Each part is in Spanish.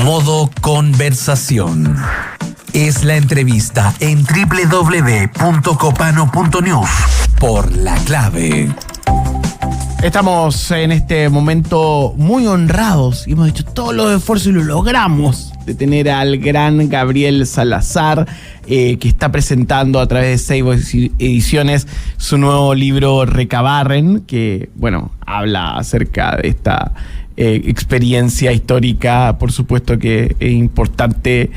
Modo conversación. Es la entrevista en www.copano.news por La Clave. Estamos en este momento muy honrados y hemos hecho todos los esfuerzos y lo logramos de tener al gran Gabriel Salazar, que está presentando a través de Seibo Ediciones su nuevo libro Recabarren, que, bueno, habla acerca de esta experiencia histórica. Por supuesto que es importante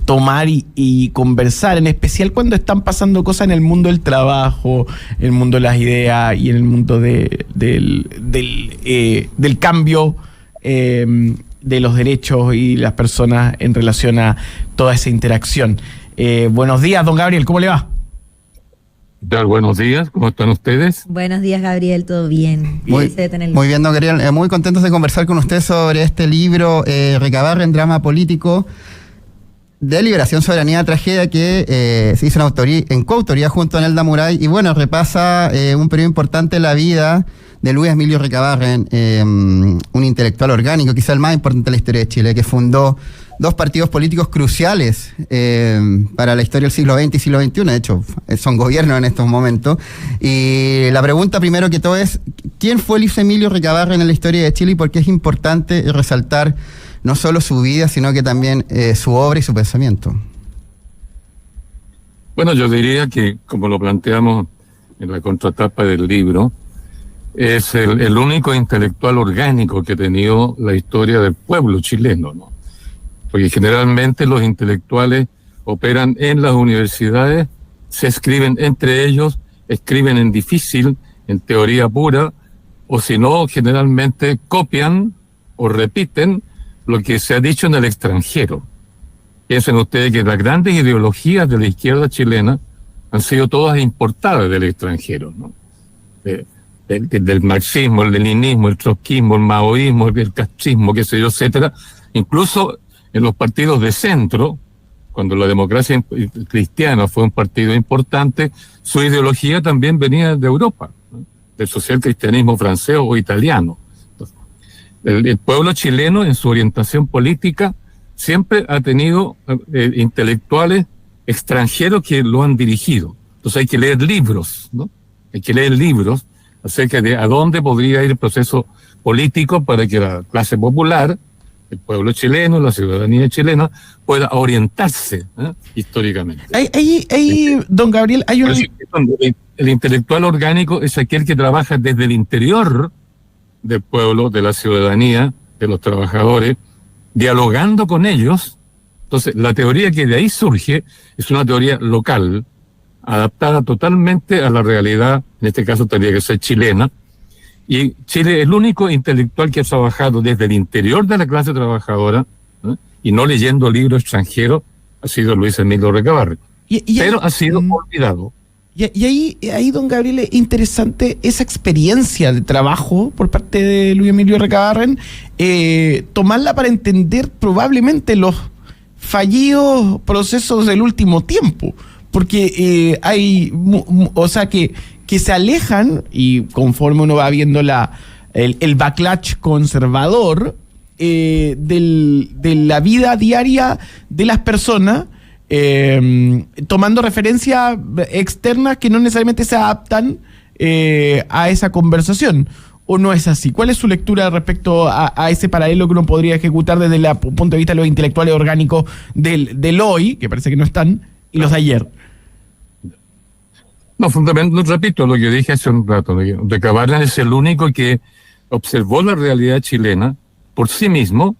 tomar y conversar, en especial cuando están pasando cosas en el mundo del trabajo, en el mundo de las ideas y en el mundo del cambio de los derechos y las personas en relación a toda esa interacción. Buenos días, don Gabriel, ¿cómo le va? ¿Qué tal? Buenos días, ¿cómo están ustedes? Buenos días, Gabriel, ¿todo bien? Muy bien, don Gabriel, muy contentos de conversar con usted sobre este libro, Recabarren, drama político de liberación, soberanía, tragedia, que se hizo en coautoría junto a Nelda Muray, y bueno, repasa un periodo importante en la vida de Luis Emilio Recabarren, un intelectual orgánico, quizá el más importante de la historia de Chile, que fundó dos partidos políticos cruciales para la historia del siglo XX y siglo XXI. De hecho, son gobiernos en estos momentos. Y la pregunta primero que todo es, ¿quién fue Luis Emilio Recabarren en la historia de Chile y por qué es importante resaltar no solo su vida, sino que también su obra y su pensamiento? Bueno, yo diría que, como lo planteamos en la contratapa del libro, es el único intelectual orgánico que ha tenido la historia del pueblo chileno, ¿no? Porque generalmente los intelectuales operan en las universidades, se escriben entre ellos, escriben en difícil, en teoría pura, o si no, generalmente copian o repiten lo que se ha dicho en el extranjero. Piensen ustedes que las grandes ideologías de la izquierda chilena han sido todas importadas del extranjero, ¿no? Del marxismo, el leninismo, el trotskismo, el maoísmo, el castrismo, qué sé yo, etcétera. Incluso en los partidos de centro, cuando la democracia cristiana fue un partido importante, su ideología también venía de Europa, ¿no? Del socialcristianismo francés o italiano. El pueblo chileno, en su orientación política, siempre ha tenido intelectuales extranjeros que lo han dirigido. Entonces hay que leer libros, ¿no? Hay que leer libros acerca de a dónde podría ir el proceso político para que la clase popular, el pueblo chileno, la ciudadanía chilena, pueda orientarse históricamente. Ahí, don Gabriel, hay un... El intelectual orgánico es aquel que trabaja desde el interior del pueblo, de la ciudadanía, de los trabajadores, dialogando con ellos. Entonces, la teoría que de ahí surge es una teoría local, adaptada totalmente a la realidad, en este caso tendría que ser chilena, y Chile, el único intelectual que ha trabajado desde el interior de la clase trabajadora, y no leyendo libros extranjeros, ha sido Luis Emilio Recabarren. Pero ha sido olvidado. Y ahí, don Gabriel, es interesante esa experiencia de trabajo por parte de Luis Emilio Recabarren, tomarla para entender probablemente los fallidos procesos del último tiempo, porque hay, o sea, que se alejan, y conforme uno va viendo el backlash conservador de la vida diaria de las personas, tomando referencias externas que no necesariamente se adaptan a esa conversación. ¿O no es así? ¿Cuál es su lectura respecto a ese paralelo que uno podría ejecutar desde el punto de vista de los intelectuales orgánicos del hoy, que parece que no están, y los de ayer? No, fundamentalmente, repito lo que dije hace un rato, Recabarren es el único que observó la realidad chilena por sí mismo,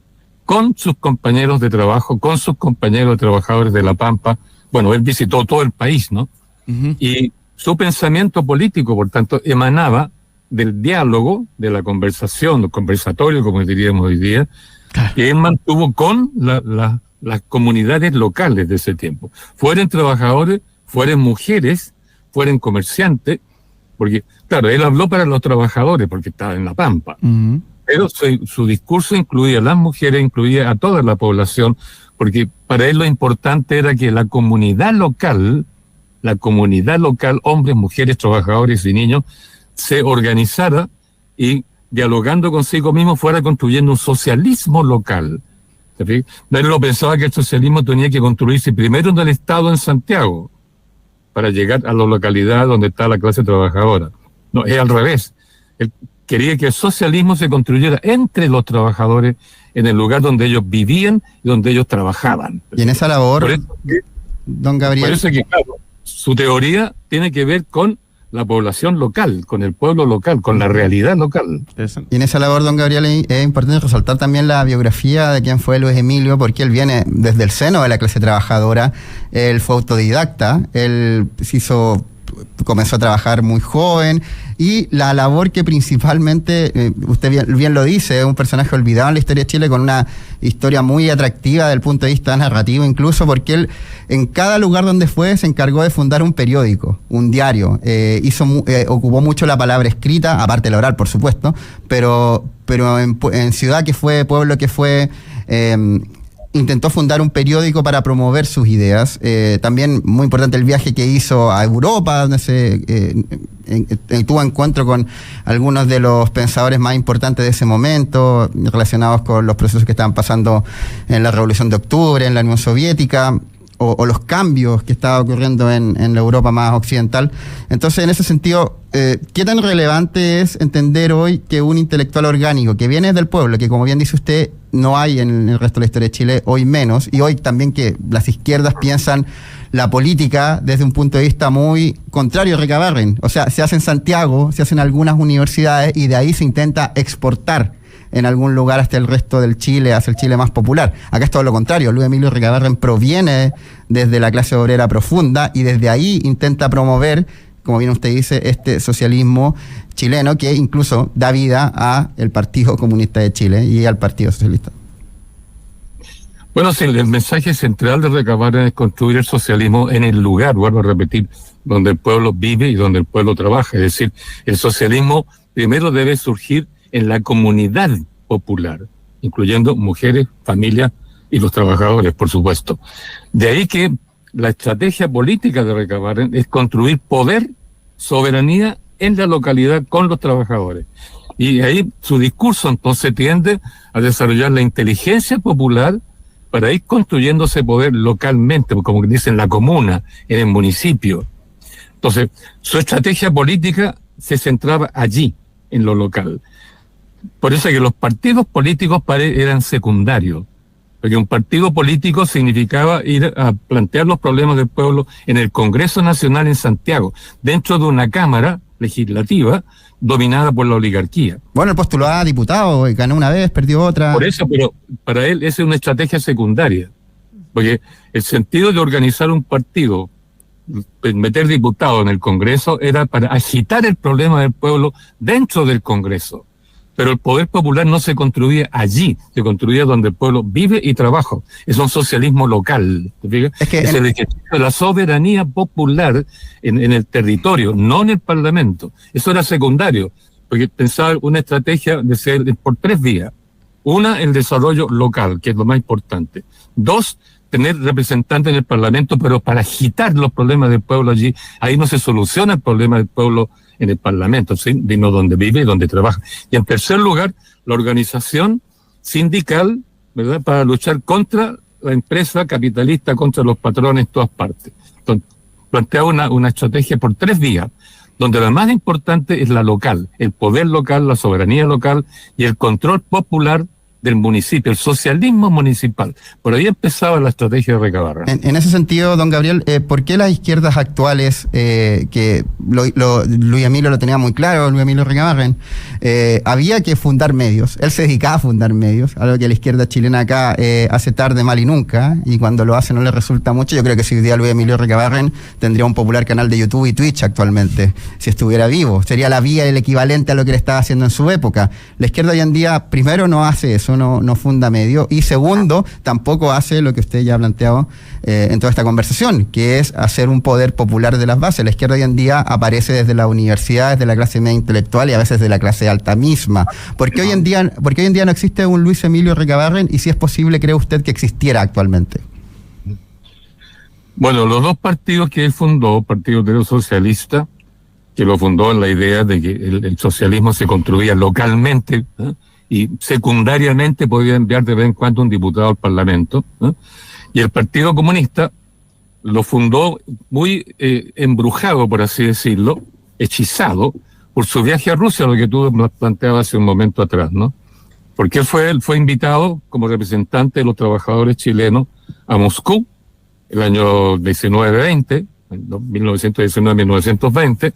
con sus compañeros de trabajo, con sus compañeros de trabajadores de La Pampa. Bueno, él visitó todo el país, ¿no? Uh-huh. Y su pensamiento político, por tanto, emanaba del diálogo, de la conversación, el conversatorio, como diríamos hoy día, claro, que él mantuvo con las comunidades locales de ese tiempo. Fueran trabajadores, fueran mujeres, fueran comerciantes, porque, claro, él habló para los trabajadores porque estaba en La Pampa. Uh-huh. Pero su discurso incluía a las mujeres, incluía a toda la población, porque para él lo importante era que la comunidad local, hombres, mujeres, trabajadores y niños, se organizara y dialogando consigo mismo fuera construyendo un socialismo local. ¿te fijas? Él lo pensaba que el socialismo tenía que construirse primero en el Estado, en Santiago, para llegar a la localidad donde está la clase trabajadora. No, es al revés. Él quería que el socialismo se construyera entre los trabajadores, en el lugar donde ellos vivían y donde ellos trabajaban. Y en esa labor, don Gabriel... Por eso que, claro, su teoría tiene que ver con la población local, con el pueblo local, con la realidad local. Y en esa labor, don Gabriel, es importante resaltar también la biografía de quién fue Luis Emilio, porque él viene desde el seno de la clase trabajadora, él fue autodidacta, él comenzó a trabajar muy joven, y la labor que principalmente, usted bien lo dice, es un personaje olvidado en la historia de Chile, con una historia muy atractiva desde el punto de vista narrativo, incluso porque él en cada lugar donde fue se encargó de fundar un periódico, un diario, ocupó mucho la palabra escrita, aparte la oral por supuesto, pero en ciudad que fue, pueblo que fue, intentó fundar un periódico para promover sus ideas. También muy importante el viaje que hizo a Europa, donde tuvo encuentro con algunos de los pensadores más importantes de ese momento, relacionados con los procesos que estaban pasando en la Revolución de Octubre, en la Unión Soviética, o los cambios que estaba ocurriendo en la Europa más occidental. Entonces, en ese sentido, ¿qué tan relevante es entender hoy que un intelectual orgánico que viene del pueblo, que como bien dice usted, no hay en el resto de la historia de Chile, hoy menos, y hoy también que las izquierdas piensan la política desde un punto de vista muy contrario a Recabarren? O sea, se hace en Santiago, se hace en algunas universidades, y de ahí se intenta exportar en algún lugar hasta el resto del Chile, hacia el Chile más popular. Acá es todo lo contrario. Luis Emilio Recabarren proviene desde la clase obrera profunda y desde ahí intenta promover, como bien usted dice, este socialismo chileno que incluso da vida a el Partido Comunista de Chile y al Partido Socialista. Bueno, sí, el mensaje central de Recabarren es construir el socialismo en el lugar, vuelvo a repetir, donde el pueblo vive y donde el pueblo trabaja. Es decir, el socialismo primero debe surgir en la comunidad popular, incluyendo mujeres, familias y los trabajadores, por supuesto. De ahí que la estrategia política de Recabarren es construir poder, soberanía en la localidad con los trabajadores. Y ahí su discurso entonces tiende a desarrollar la inteligencia popular para ir construyendo ese poder localmente, como dicen, en la comuna, en el municipio. Entonces, su estrategia política se centraba allí, en lo local. Por eso es que los partidos políticos eran secundarios, porque un partido político significaba ir a plantear los problemas del pueblo en el Congreso Nacional en Santiago, dentro de una Cámara legislativa dominada por la oligarquía. Bueno, él postuló a diputado, ganó una vez, perdió otra. Por eso, pero para él esa es una estrategia secundaria, porque el sentido de organizar un partido, meter diputados en el Congreso, era para agitar el problema del pueblo dentro del Congreso. Pero el poder popular no se construía allí, se construía donde el pueblo vive y trabaja. Es un socialismo local. Es el ejercicio de la soberanía popular en el territorio, no en el Parlamento. Eso era secundario, porque pensaba una estrategia de ser por tres vías. Una, el desarrollo local, que es lo más importante. Dos, tener representantes en el Parlamento, pero para agitar los problemas del pueblo allí. Ahí no se soluciona el problema del pueblo en el Parlamento, ¿sí? Sino donde vive y donde trabaja. Y en tercer lugar, la organización sindical, ¿verdad?, para luchar contra la empresa capitalista, contra los patrones en todas partes. Entonces, planteaba una estrategia por tres vías, donde la más importante es la local, el poder local, la soberanía local y el control popular del municipio, el socialismo municipal. Por ahí empezaba la estrategia de Recabarren. En ese sentido, don Gabriel, ¿por qué las izquierdas actuales, que Luis Emilio lo tenía muy claro, Luis Emilio Recabarren, había que fundar medios? Él se dedicaba a fundar medios, algo que la izquierda chilena acá hace tarde, mal y nunca, y cuando lo hace no le resulta mucho. Yo creo que si hoy día Luis Emilio Recabarren tendría un popular canal de YouTube y Twitch actualmente, si estuviera vivo. Sería la vía, el equivalente a lo que le estaba haciendo en su época. La izquierda hoy en día, primero, no hace eso, no funda medio, y segundo, tampoco hace lo que usted ya ha planteado en toda esta conversación, que es hacer un poder popular de las bases. La izquierda hoy en día aparece desde las universidades, de la clase media intelectual y a veces de la clase alta misma. ¿Por qué hoy en día no existe un Luis Emilio Recabarren, y si es posible, cree usted que existiera actualmente? Bueno, los dos partidos que él fundó, Partido Obrero Socialista, que lo fundó en la idea de que el socialismo se construía localmente, ¿eh?, y secundariamente podía enviar de vez en cuando un diputado al Parlamento, ¿no? Y el Partido Comunista lo fundó muy embrujado, por así decirlo, hechizado por su viaje a Rusia, lo que tú nos planteabas hace un momento atrás, ¿no? Porque él fue invitado como representante de los trabajadores chilenos a Moscú el año 1920, 1919-1920,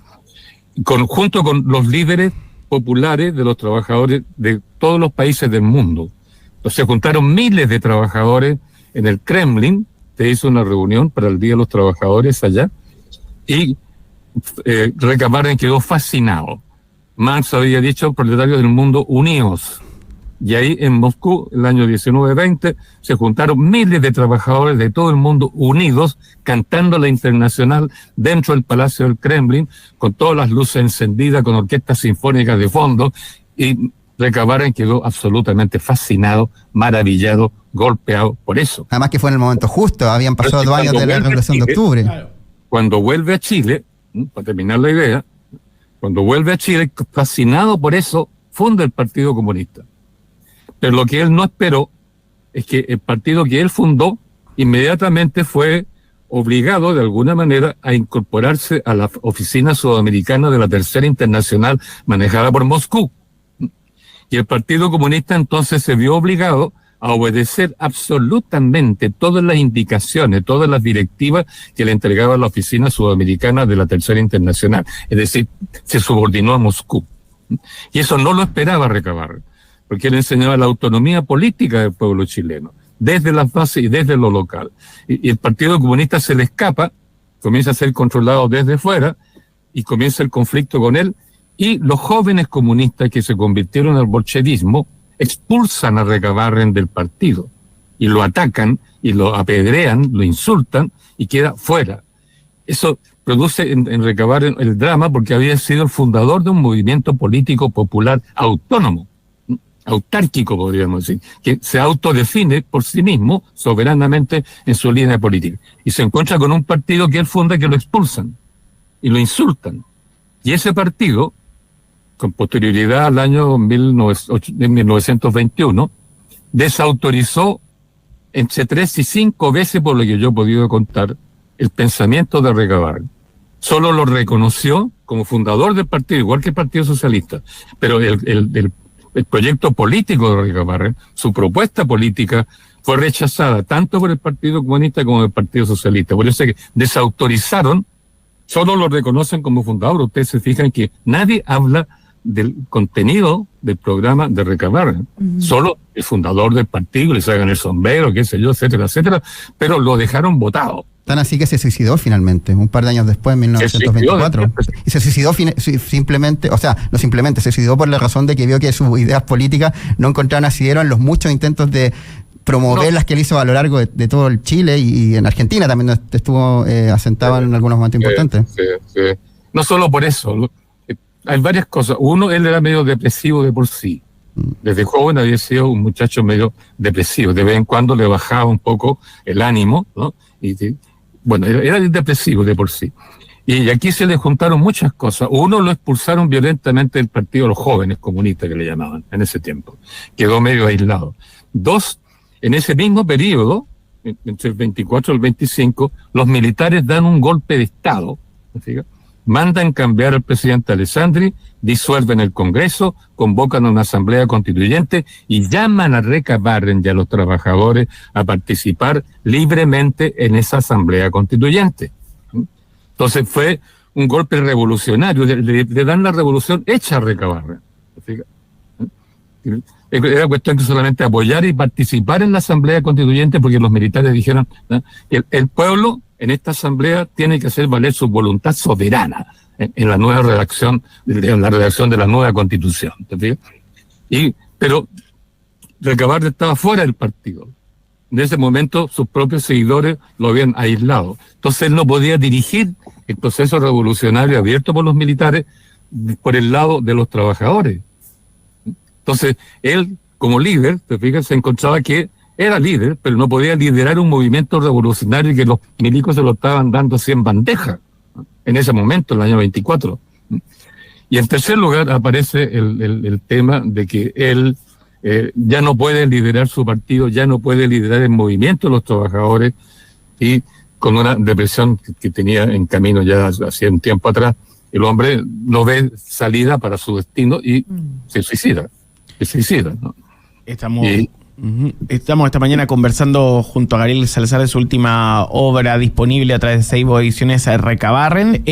junto con los líderes populares de los trabajadores de todos los países del mundo. Entonces se juntaron miles de trabajadores en el Kremlin, se hizo una reunión para el Día de los Trabajadores allá, y Recabarren quedó fascinado. Marx había dicho, proletarios del mundo, unidos. Y ahí en Moscú, el año 1920, se juntaron miles de trabajadores de todo el mundo unidos, cantando la Internacional dentro del Palacio del Kremlin, con todas las luces encendidas, con orquestas sinfónicas de fondo, y Recabarren quedó absolutamente fascinado, maravillado, golpeado por eso. Además que fue en el momento justo, habían pasado 2 años de la Revolución de Octubre. Claro. Cuando vuelve a Chile, para terminar la idea, cuando vuelve a Chile, fascinado por eso, funda el Partido Comunista. Pero lo que él no esperó es que el partido que él fundó inmediatamente fue obligado de alguna manera a incorporarse a la oficina sudamericana de la Tercera Internacional manejada por Moscú. Y el Partido Comunista entonces se vio obligado a obedecer absolutamente todas las indicaciones, todas las directivas que le entregaba la oficina sudamericana de la Tercera Internacional. Es decir, se subordinó a Moscú. Y eso no lo esperaba Recabarren, porque él enseñaba la autonomía política del pueblo chileno, desde las bases y desde lo local. Y el Partido Comunista se le escapa, comienza a ser controlado desde fuera, y comienza el conflicto con él, y los jóvenes comunistas que se convirtieron al bolchevismo expulsan a Recabarren del partido, y lo atacan, y lo apedrean, lo insultan, y queda fuera. Eso produce en Recabarren el drama, porque había sido el fundador de un movimiento político popular autónomo, autárquico, podríamos decir, que se autodefine por sí mismo soberanamente en su línea política. Y se encuentra con un partido que él funda que lo expulsan y lo insultan. Y ese partido, con posterioridad al año 1921, desautorizó entre 3 y 5 veces, por lo que yo he podido contar, el pensamiento de Recabarren. Solo lo reconoció como fundador del partido, igual que el Partido Socialista, pero el proyecto político de Recabarren, su propuesta política, fue rechazada tanto por el Partido Comunista como por el Partido Socialista. Por eso es que desautorizaron, solo lo reconocen como fundador. Ustedes se fijan que nadie habla del contenido del programa de Recabarren. Solo el fundador del partido, le sacan el sombrero, qué sé yo, etcétera, etcétera, pero lo dejaron votado. Tan así que se suicidó finalmente, un par de años después, en 1924. Y se suicidó simplemente, o sea, no simplemente, se suicidó por la razón de que vio que sus ideas políticas no encontraban asidero en los muchos intentos de promover las que él hizo a lo largo de todo el Chile y en Argentina también estuvo asentado en algunos momentos importantes. Sí. No solo por eso, hay varias cosas. Uno, él era medio depresivo de por sí. Desde joven había sido un muchacho medio depresivo. De vez en cuando le bajaba un poco el ánimo, ¿no? Bueno, era depresivo de por sí. Y aquí se le juntaron muchas cosas. Uno, lo expulsaron violentamente del partido, los jóvenes comunistas que le llamaban en ese tiempo. Quedó medio aislado. 2, en ese mismo periodo, entre el 24 y el 25, los militares dan un golpe de Estado, ¿sí? Mandan cambiar al presidente Alessandri, disuelven el Congreso, convocan a una asamblea constituyente y llaman a Recabarren y a los trabajadores a participar libremente en esa asamblea constituyente. Entonces fue un golpe revolucionario, le dan la revolución hecha a Recabarren. Era cuestión de solamente apoyar y participar en la asamblea constituyente, porque los militares dijeron, ¿no?, que el pueblo en esta asamblea tiene que hacer valer su voluntad soberana en la nueva redacción, en la redacción de la nueva constitución. Pero Recabarren estaba fuera del partido. En ese momento sus propios seguidores lo habían aislado. Entonces él no podía dirigir el proceso revolucionario abierto por los militares por el lado de los trabajadores. Entonces él, como líder, te fijas, se encontraba que era líder, pero no podía liderar un movimiento revolucionario y que los milicos se lo estaban dando así en bandeja, ¿no?, en ese momento, en el año 24. Y en tercer lugar aparece el tema de que él ya no puede liderar su partido, ya no puede liderar el movimiento de los trabajadores, y con una depresión que tenía en camino ya hacía un tiempo atrás, el hombre no ve salida para su destino y se suicida, ¿no? Estamos esta mañana conversando junto a Gabriel Salazar de su última obra disponible a través de Seibo Ediciones Recabarren.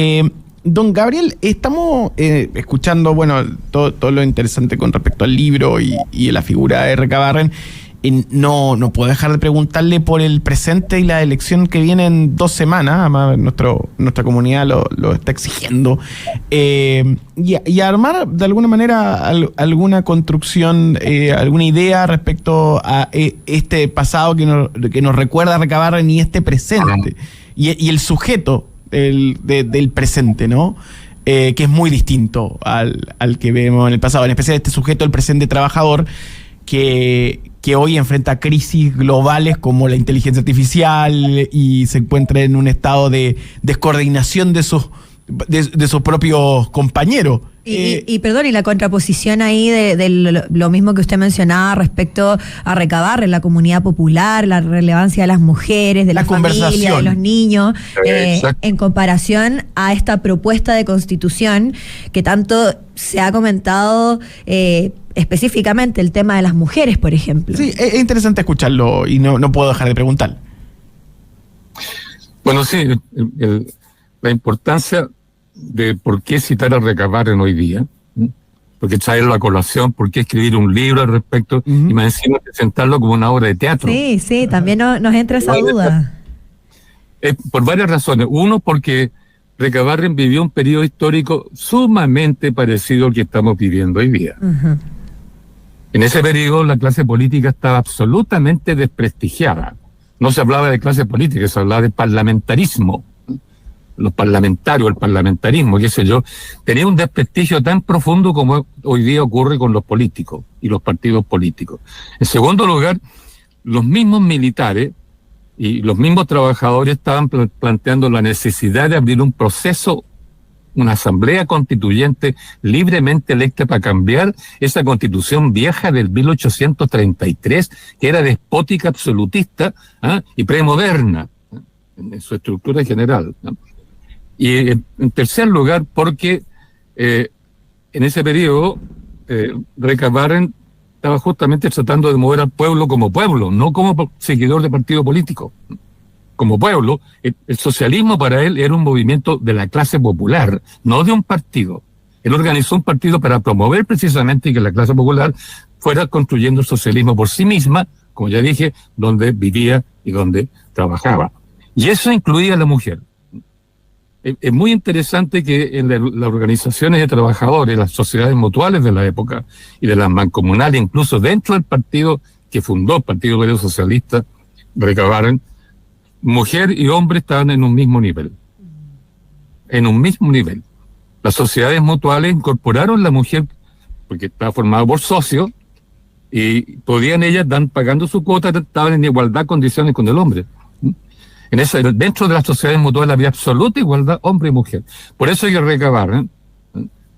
Don Gabriel, estamos escuchando, bueno, todo lo interesante con respecto al libro y la figura de Recabarren. No puedo dejar de preguntarle por el presente y la elección que viene en 2 semanas. Además, nuestra comunidad lo está exigiendo. Y armar de alguna manera alguna construcción, alguna idea respecto a este pasado que nos recuerda a Recabarren y este presente. Y el sujeto del presente, ¿no? Que es muy distinto al que vemos en el pasado. En especial este sujeto, el presente trabajador, que hoy enfrenta crisis globales como la inteligencia artificial y se encuentra en un estado de descoordinación de sus propios compañeros. Y perdón, y la contraposición ahí de lo mismo que usted mencionaba respecto a Recabarren, la comunidad popular, la relevancia de las mujeres, de la familia, de los niños, en comparación a esta propuesta de constitución que tanto se ha comentado, específicamente el tema de las mujeres, por ejemplo. Sí, es interesante escucharlo y no puedo dejar de preguntar. Bueno, sí, la importancia de por qué citar a Recabarren hoy día, por qué traerlo a colación, por qué escribir un libro al respecto, y más encima presentarlo como una obra de teatro. Sí, también nos entra esa duda. Por varias razones. Uno, porque Recabarren vivió un periodo histórico sumamente parecido al que estamos viviendo hoy día. En ese periodo la clase política estaba absolutamente desprestigiada. No se hablaba de clase política, se hablaba de parlamentarismo. Los parlamentarios, el parlamentarismo, qué sé yo, tenía un desprestigio tan profundo como hoy día ocurre con los políticos y los partidos políticos. En segundo lugar, los mismos militares y los mismos trabajadores estaban planteando la necesidad de abrir un proceso, una asamblea constituyente libremente electa para cambiar esa constitución vieja del 1833, que era despótica, absolutista, y premoderna en su estructura general, ¿no? Y en tercer lugar, porque en ese periodo Recabarren estaba justamente tratando de mover al pueblo como pueblo, no como seguidor de partido político. Como pueblo, el socialismo para él era un movimiento de la clase popular, no de un partido. Él organizó un partido para promover precisamente que la clase popular fuera construyendo el socialismo por sí misma, como ya dije, donde vivía y donde trabajaba. Y eso incluía a la mujer. Es muy interesante que en las organizaciones de trabajadores, las sociedades mutuales de la época y de las mancomunales, incluso dentro del partido que fundó el Partido Obrero Socialista, Recabarren, mujer y hombre estaban en un mismo nivel. En un mismo nivel. Las sociedades mutuales incorporaron la mujer, porque estaba formada por socios, y podían ellas, pagando su cuota, estaban en igualdad de condiciones con el hombre. Dentro de las sociedades mutuales había absoluta igualdad hombre y mujer. Por eso que Recabarren,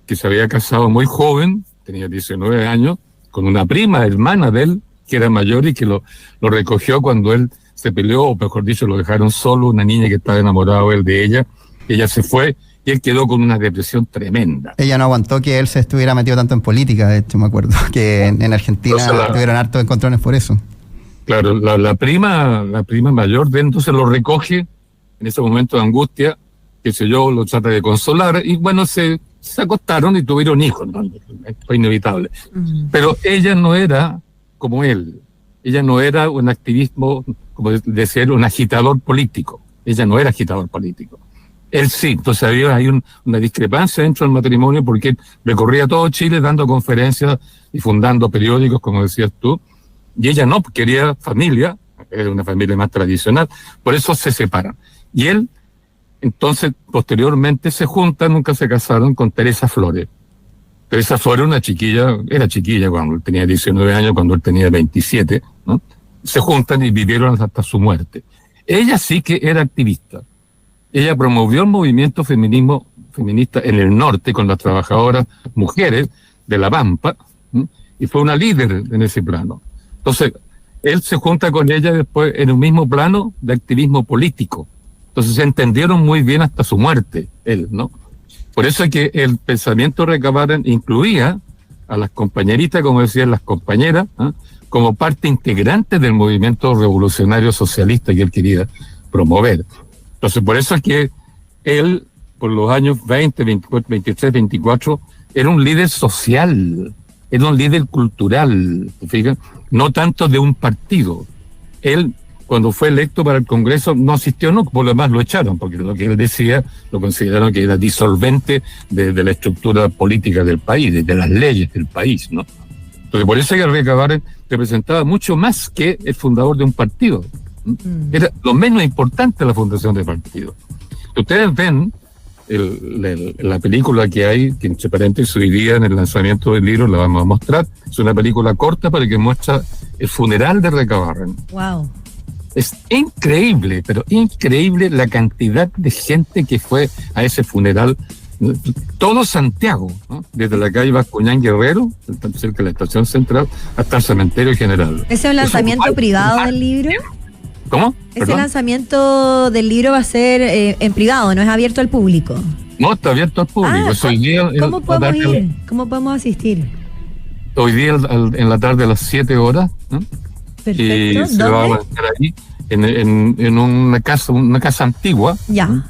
que se había casado muy joven, tenía 19 años, con una prima, hermana de él, que era mayor y que lo recogió cuando él se peleó, o mejor dicho, lo dejaron solo, una niña que estaba enamorado él de ella. Ella se fue y él quedó con una depresión tremenda. Ella no aguantó que él se estuviera metido tanto en política, de hecho me acuerdo, que en Argentina tuvieron hartos encontrones por eso. Claro, la prima mayor de él entonces lo recoge en ese momento de angustia, qué sé yo, lo trata de consolar, y bueno, se acostaron y tuvieron hijos, ¿no? Fue inevitable. Pero ella no era como él. Ella no era un activismo, como decía él, un agitador político. Ella no era agitador político. Él sí. Entonces había una discrepancia dentro del matrimonio, porque él recorría todo Chile dando conferencias y fundando periódicos, como decías tú, y ella no, quería familia, era una familia más tradicional, por eso se separan. Y él, entonces, posteriormente se juntan, nunca se casaron, con Teresa Flores. Teresa Flores era chiquilla cuando él tenía 19 años, cuando él tenía 27, ¿no? Se juntan y vivieron hasta su muerte. Ella sí que era activista. Ella promovió el movimiento feminista en el norte con las trabajadoras mujeres de La Pampa, ¿no? y fue una líder en ese plano. Entonces, él se junta con ella después en un mismo plano de activismo político. Entonces se entendieron muy bien hasta su muerte, él, ¿no? Por eso es que el pensamiento de Recabarren incluía a las compañeritas, como decían las compañeras, ¿eh? Como parte integrante del movimiento revolucionario socialista que él quería promover. Entonces, por eso es que él, por los años 20, 24, 23, 24, era un líder social, era un líder cultural, fíjate, no tanto de un partido. Él, cuando fue electo para el Congreso, no asistió, no, por lo demás lo echaron, porque lo que él decía lo consideraron que era disolvente de la estructura política del país, de las leyes del país, ¿no? Entonces, por eso es que Recabarren representaba mucho más que el fundador de un partido. Era lo menos importante de la fundación de partido. Ustedes ven la película que hay, que entre paréntesis hoy día en el lanzamiento del libro la vamos a mostrar. Es una película corta para que muestra el funeral de Recabarren. Wow. Es increíble, pero increíble la cantidad de gente que fue a ese funeral. Todo Santiago, ¿no? Desde la calle Bascuñán Guerrero, cerca de la estación central, hasta el cementerio general. ¿Ese es un lanzamiento privado del libro? ¿Cómo? Ese lanzamiento del libro va a ser en privado, no es abierto al público. No, está abierto al público. ¿Cómo podemos ir? ¿Cómo podemos asistir? Hoy día en la tarde a las 7 horas, ¿no? Perfecto. Y se va a avanzar ahí en una casa antigua, ya, ¿no?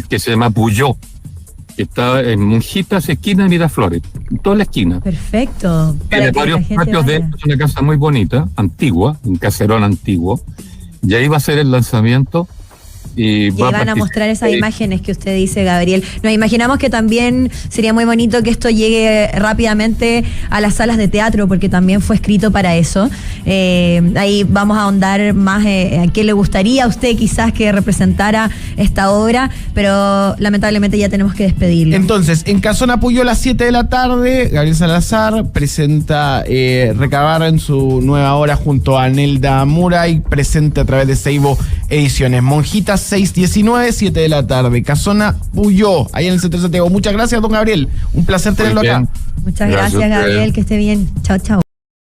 que se llama Puyó, que está en Monjitas, esquina de Miraflores, en toda la esquina. Perfecto. Tiene varios patios de esto, es una casa muy bonita, antigua, un caserón antiguo, y ahí va a ser el lanzamiento. Y van a mostrar esas imágenes que usted dice, Gabriel. Nos imaginamos que también sería muy bonito que esto llegue rápidamente a las salas de teatro, porque también fue escrito para eso. Ahí vamos a ahondar más a qué le gustaría a usted quizás que representara esta obra, pero lamentablemente ya tenemos que despedirlo. Entonces, en Casona Puyó a las 7 de la tarde, Gabriel Salazar presenta Recabarren su nueva obra junto a Nelda Muray, presente a través de Seibo Ediciones. Monjitas 619, 7 de la tarde. Casona Puyó, ahí en el centro de Santiago. Muchas gracias, don Gabriel. Un placer tenerlo acá. Muchas gracias, Gabriel. Que esté bien. Chao, chao.